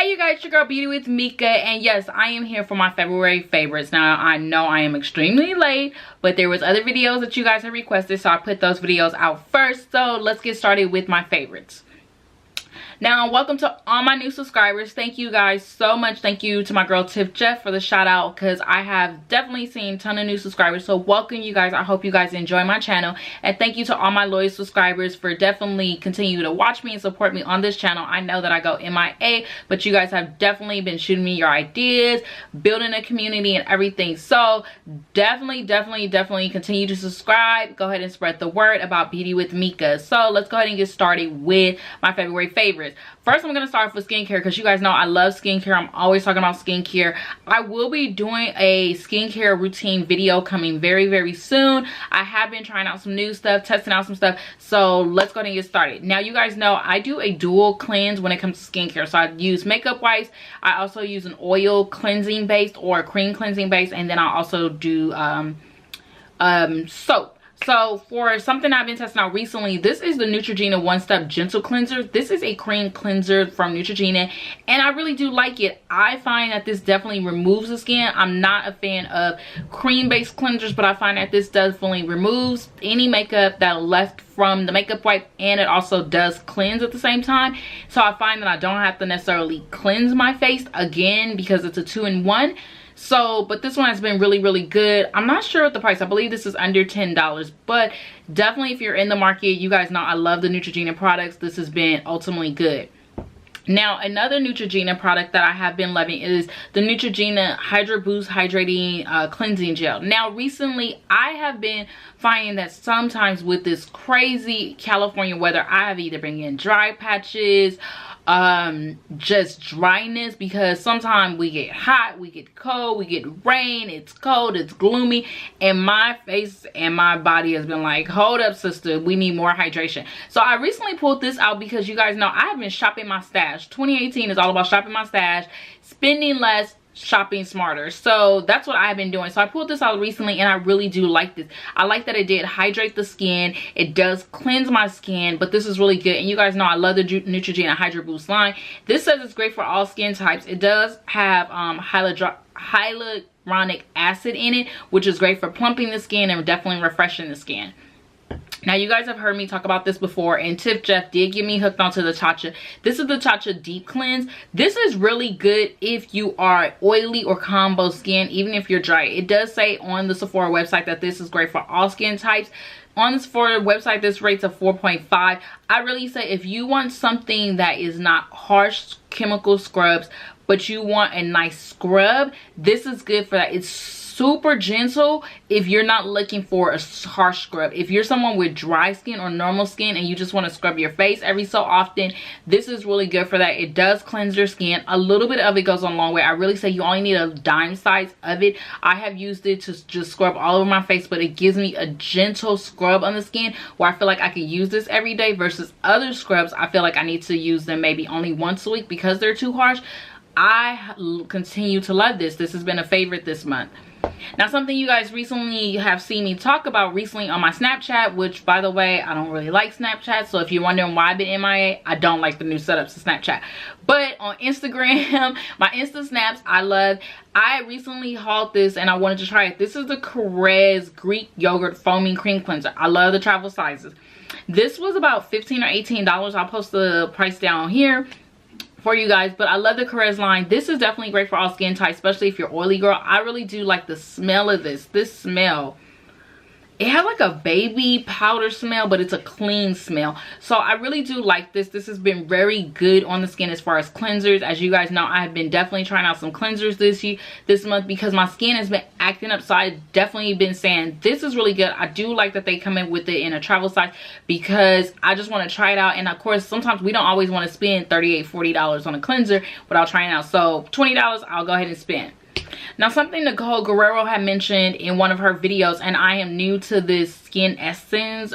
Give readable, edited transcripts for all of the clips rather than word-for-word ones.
Hey you guys, your girl Beauty with Mika, and yes, I am here for my February favorites. Now I know I am extremely late, but there was other videos that you guys have requested, so I put those videos out first. So let's get started with my favorites. Now, welcome to all my new subscribers. Thank you guys so much. Thank you to my girl Tiff Jeff for the shout out, because I have definitely seen a ton of new subscribers. So welcome you guys. I hope you guys enjoy my channel, and thank you to all my loyal subscribers for definitely continue to watch me and support me on this channel. I know that I go MIA, but you guys have definitely been shooting me your ideas, building a community and everything. So definitely continue to subscribe. Go ahead and spread the word about Beauty with Mika. So let's go ahead and get started with my February favorites. First, I'm going to start off with skincare, because you guys know I love skincare. I'm always talking about skincare. I will be doing a skincare routine video coming very soon. I have been trying out some new stuff, testing out some stuff. So let's go ahead and get started. Now, you guys know I do a dual cleanse when it comes to skincare. So I use makeup wipes. I also use an oil cleansing base or a cream cleansing base. And then I also do soap. So for something I've been testing out recently, this is the Neutrogena One Step Gentle Cleanser. This is a cream cleanser from Neutrogena, and I really do like it. I find that this definitely removes the skin. I'm not a fan of cream-based cleansers, but I find that this definitely removes any makeup that left from the makeup wipe, and it also does cleanse at the same time. So I find that I don't have to necessarily cleanse my face again, because it's a 2-in-1. So, but this one has been really good. I'm not sure what the price. I believe this is under $10, but definitely if you're in the market, you guys know I love the Neutrogena products. This has been ultimately good. Now, another Neutrogena product that I have been loving is the Neutrogena Hydro Boost Hydrating Cleansing Gel. Now, recently, I have been finding that sometimes with this crazy California weather, I have either been getting dry patches, just dryness, because sometimes we get hot, we get cold, we get rain, it's cold, it's gloomy, and my face and my body has been like, hold up sister, we need more hydration. So I recently pulled this out because you guys know I have been shopping my stash. 2018 is all about shopping my stash, spending less, shopping smarter. So that's what I've been doing. So I pulled this out recently, and I really do like this. I like that it did hydrate the skin. It does cleanse my skin, but this is really good. And you guys know I love the Neutrogena Hydro Boost line. This says it's great for all skin types. It does have hyaluronic acid in it, which is great for plumping the skin and definitely refreshing the skin. Now, you guys have heard me talk about this before, and Tiff Jeff did get me hooked onto the Tatcha. This is the Tatcha Deep Cleanse. This is really good if you are oily or combo skin, even if you're dry. It does say on the Sephora website that this is great for all skin types. On the Sephora website, this rates a 4.5. I really say if you want something that is not harsh chemical scrubs, but you want a nice scrub, this is good for that. It's super gentle if you're not looking for a harsh scrub. If you're someone with dry skin or normal skin and you just want to scrub your face every so often, this is really good for that. It does cleanse your skin. A little bit of it goes a long way. I really say you only need a dime size of it. I have used it to just scrub all over my face, but it gives me a gentle scrub on the skin where I feel like I can use this every day, versus other scrubs I feel like I need to use them maybe only once a week because they're too harsh. I continue to love this. This has been a favorite this month. Now, something you guys recently have seen me talk about recently on my Snapchat, which, by the way, I don't really like Snapchat. So if you're wondering why I've been MIA, I don't like the new setups of Snapchat. But on Instagram, my Insta Snaps, I love. I recently hauled this and I wanted to try it. This is the Carez Greek Yogurt Foaming Cream Cleanser. I love the travel sizes. This was about $15 or $18. I'll post the price down here for you guys, but I love the Carez line. This is definitely great for all skin types, especially if you're oily girl. I really do like the smell of this. This smell, it has like a baby powder smell, but it's a clean smell. So I really do like this. This has been very good on the skin as far as cleansers. As you guys know, I have been definitely trying out some cleansers this month because my skin has been acting up. So I've definitely been saying this is really good. I do like that they come in with it in a travel size, because I just want to try it out. And of course, sometimes we don't always want to spend $38, $40 on a cleanser without trying it out. So $20, I'll go ahead and spend. Now, something Nicole Guerrero had mentioned in one of her videos, and I am new to this Skin Essence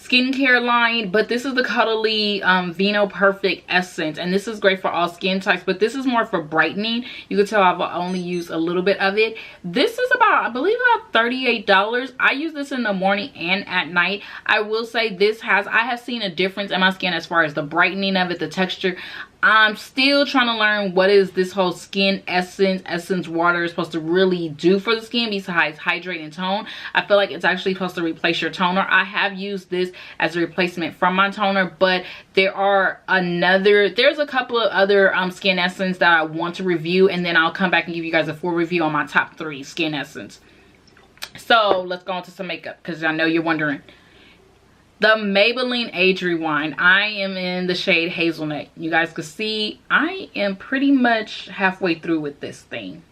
skincare line, but this is the Cuddly Vino Perfect Essence, and this is great for all skin types, but this is more for brightening. You can tell I've only used a little bit of it. This is about, I believe, about $38. I use this in the morning and at night. I will say I have seen a difference in my skin as far as the brightening of it, the texture. I'm still trying to learn what is this whole skin essence water is supposed to really do for the skin besides hydrate and tone. I feel like it's actually supposed to replace your toner. I have used this as a replacement from my toner, but there's a couple of other skin essence that I want to review, and then I'll come back and give you guys a full review on my top 3 skin essence. So let's go on to some makeup, because I know you're wondering. The Maybelline Age Rewind. I am in the shade Hazelnut. You guys can see I am pretty much halfway through with this thing.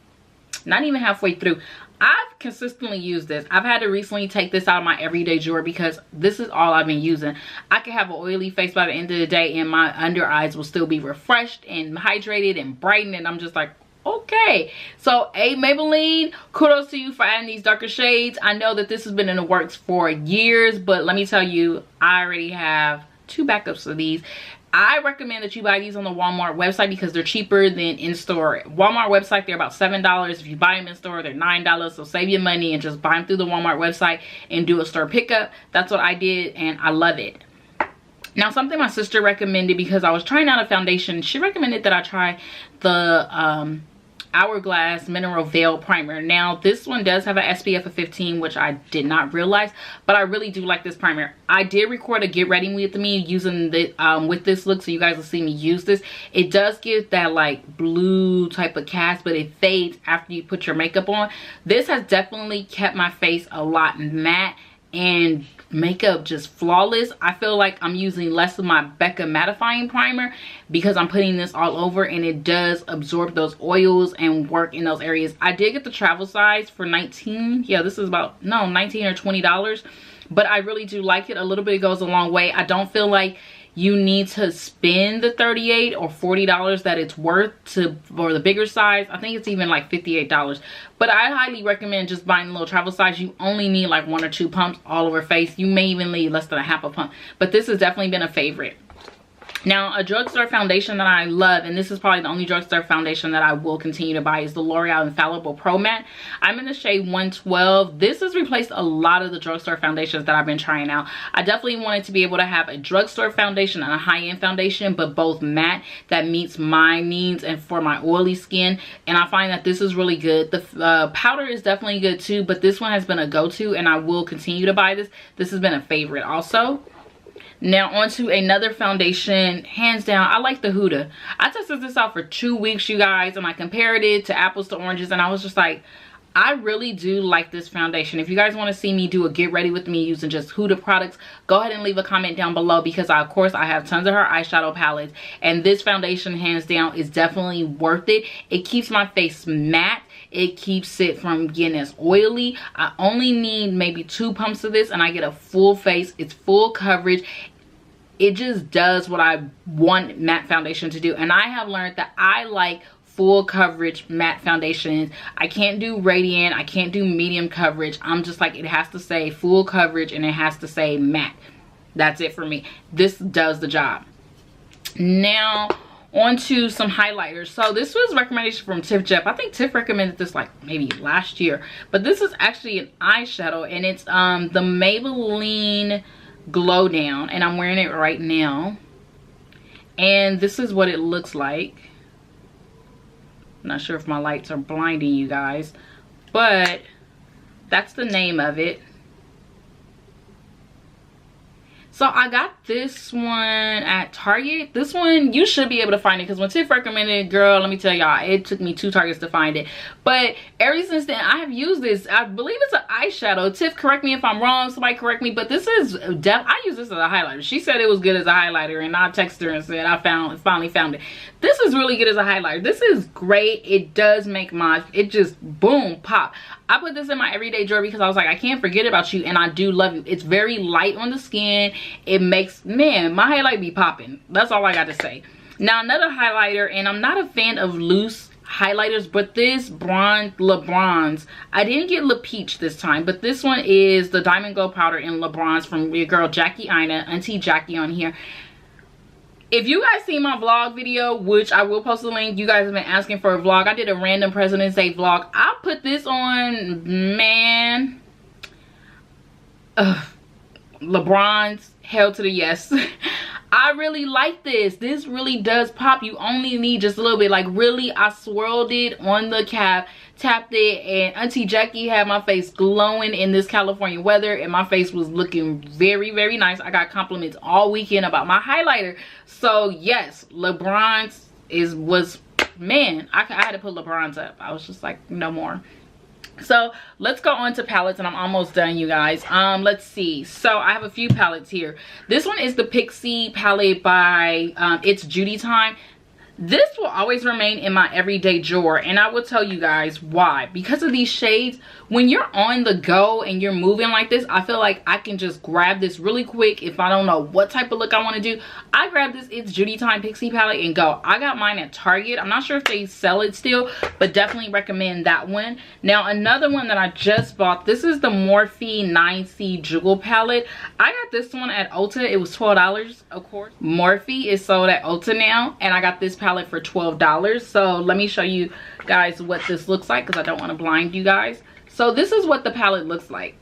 Not even halfway through. I've consistently used this. I've had to recently take this out of my everyday drawer because this is all I've been using. I can have an oily face by the end of the day and my under eyes will still be refreshed and hydrated and brightened, and I'm just like, okay. So Maybelline, kudos to you for adding these darker shades. I know that this has been in the works for years, but let me tell you, I already have 2 backups of these. I recommend that you buy these on the Walmart website because they're cheaper than in store. Walmart website, they're about $7. If you buy them in store, they're $9. So save your money and just buy them through the Walmart website and do a store pickup. That's what I did, and I love it. Now, something my sister recommended, because I was trying out a foundation, she recommended that I try the Hourglass Mineral Veil Primer. Now, this one does have an SPF of 15, which I did not realize, but I really do like this primer. I did record a get ready with me using the with this look, so you guys will see me use this. It does give that like blue type of cast, but it fades after you put your makeup on. This has definitely kept my face a lot matte and makeup just flawless. I feel like I'm using less of my Becca mattifying primer because I'm putting this all over, and it does absorb those oils and work in those areas. I did get the travel size for 19. Yeah, this is about, no, 19 or $20, but I really do like it. A little bit goes a long way. I don't feel like you need to spend the $38 or $40 that it's worth for the bigger size. I think it's even like $58, but I highly recommend just buying a little travel size. You only need like 1 or 2 pumps all over face. You may even need less than a half a pump, but this has definitely been a favorite. Now, a drugstore foundation that I love, and this is probably the only drugstore foundation that I will continue to buy, is the L'Oreal Infallible Pro Matte. I'm in the shade 112. This has replaced a lot of the drugstore foundations that I've been trying out. I definitely wanted to be able to have a drugstore foundation and a high-end foundation, but both matte that meets my needs and for my oily skin, and I find that this is really good. The powder is definitely good too, but this one has been a go-to, and I will continue to buy this. This has been a favorite also. Now onto another foundation, hands down, I like the Huda. I tested this out for 2 weeks, you guys, and I compared it to apples to oranges, and I was just like, I really do like this foundation. If you guys want to see me do a get ready with me using just Huda products, go ahead and leave a comment down below, because of course I have tons of her eyeshadow palettes, and this foundation hands down is definitely worth it. It keeps my face matte. It keeps it from getting as oily. I only need maybe 2 pumps of this and I get a full face. It's full coverage. It just does what I want matte foundation to do, and I have learned that I like full coverage matte foundations. I can't do radiant, I can't do medium coverage. I'm just like, it has to say full coverage and it has to say matte. That's it for me. This does the job. Now on to some highlighters. So this was a recommendation from Tiff Jeff. I think Tiff recommended this like maybe last year, but this is actually an eyeshadow, and it's the Maybelline Glow Down, and I'm wearing it right now, and this is what it looks like. I'm not sure if my lights are blinding you guys, but that's the name of it. So I got this one at Target. This one, you should be able to find it, because when Tiff recommended it, girl, let me tell y'all, it took me 2 Targets to find it. But ever since then, I have used this. I believe it's an eyeshadow. Tiff, correct me if I'm wrong. Somebody correct me. But this is, I use this as a highlighter. She said it was good as a highlighter, and I texted her and said I finally found it. This is really good as a highlighter. This is great. It does make it just boom, pop. I put this in my everyday drawer because I was like, I can't forget about you, and I do love you. It's very light on the skin. It makes, man, my highlight be popping. That's all I got to say. Now another highlighter, and I'm not a fan of loose highlighters, but this Le Bronze, I didn't get Le Peach this time, but this one is the Diamond Glow Powder in Le Bronze from your girl Jackie Ina, Auntie Jackie on here. If you guys see my vlog video, which I will post the link, you guys have been asking for a vlog. I did a random President's Day vlog. I put this on, man. LeBron's, hell to the yes. I really like this. This really does pop. You only need just a little bit. Like, really, I swirled it on the cap, tapped it, and Auntie Jackie had my face glowing in this California weather, and my face was looking very, very nice. I got compliments all weekend about my highlighter. So yes, LeBron's was, man, I had to put LeBron's up. I was just like, no more. So let's go on to palettes, and I'm almost done, you guys. Let's see. So I have a few palettes here. This one is the Pixie palette by It's Judy Time. This will always remain in my everyday drawer, and I will tell you guys why. Because of these shades, when you're on the go and you're moving like this, I feel like I can just grab this really quick. If I don't know what type of look I want to do, I grab this It's Judy Time Pixie palette and go. I got mine at Target. I'm not sure if they sell it still, but definitely recommend that one. Now, another one that I just bought, this is the Morphe 9C Jewel palette. I got this one at Ulta. It was $12, of course. Morphe is sold at Ulta now, and I got this palette for $12. So let me show you guys what this looks like, because I don't want to blind you guys. So this is what the palette looks like,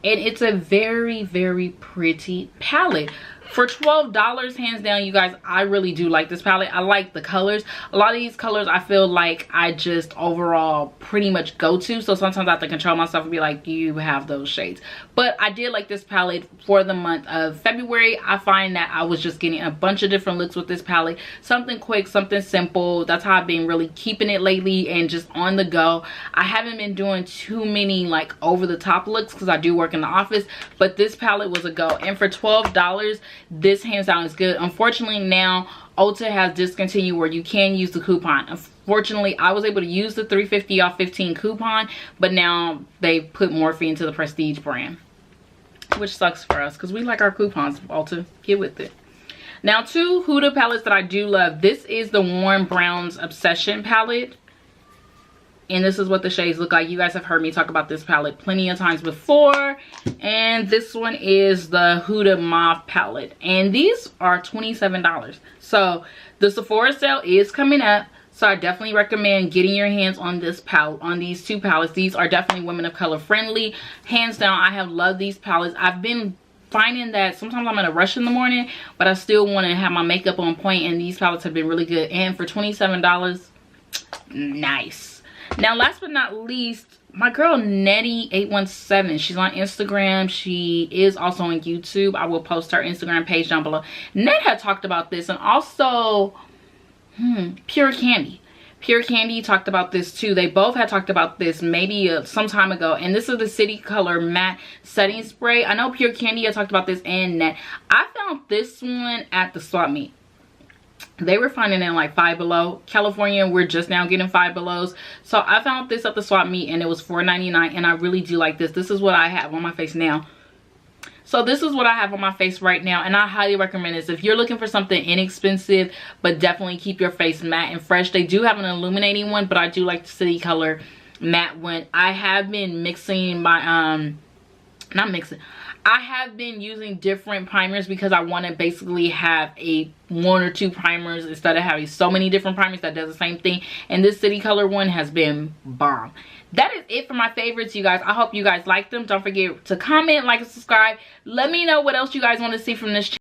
and it's a very, very pretty palette. For $12, hands down, you guys, I really do like this palette. I like the colors. A lot of these colors I feel like I just overall pretty much go to. So sometimes I have to control myself and be like, you have those shades. But I did like this palette for the month of February. I find that I was just getting a bunch of different looks with this palette. Something quick, something simple. That's how I've been really keeping it lately, and just on the go. I haven't been doing too many like over the top looks because I do work in the office. But this palette was a go. And for $12, this hands down is good. Unfortunately, now Ulta has discontinued where you can use the coupon. Unfortunately, I was able to use the $3.50 off 15 coupon, but now they put Morphe into the Prestige brand, which sucks for us because we like our coupons. Ulta, get with it. Now, two Huda palettes that I do love. This is the Warm Browns Obsession palette, and this is what the shades look like. You guys have heard me talk about this palette plenty of times before. And this one is the Huda Mauve palette, and these are $27. So the Sephora sale is coming up, so I definitely recommend getting your hands on this palette, on these two palettes. These are definitely women of color friendly. Hands down, I have loved these palettes. I've been finding that sometimes I'm in a rush in the morning, but I still want to have my makeup on point, and these palettes have been really good. And for $27, nice. Now, last but not least, my girl Nettie817, she's on Instagram. She is also on YouTube. I will post her Instagram page down below. Net had talked about this, and also Pure Candy. Pure Candy talked about this too. They both had talked about this maybe some time ago, and this is the City Color Matte Setting Spray. I know Pure Candy had talked about this, and Net. I found this one at the swap meet. They were finding it in like Five Below. California, we're just now getting Five Belows. So I found this at the swap meet, and it was $4.99, and I really do like this. This is what I have on my face now. So this is what I have on my face right now, and I highly recommend this. If you're looking for something inexpensive, but definitely keep your face matte and fresh. They do have an illuminating one, but I do like the City Color Matte one. I have been mixing my, I have been using different primers because I want to basically have one or two primers instead of having so many different primers that does the same thing. And this City Color one has been bomb. That is it for my favorites, you guys. I hope you guys like them. Don't forget to comment, like, and subscribe. Let me know what else you guys want to see from this channel.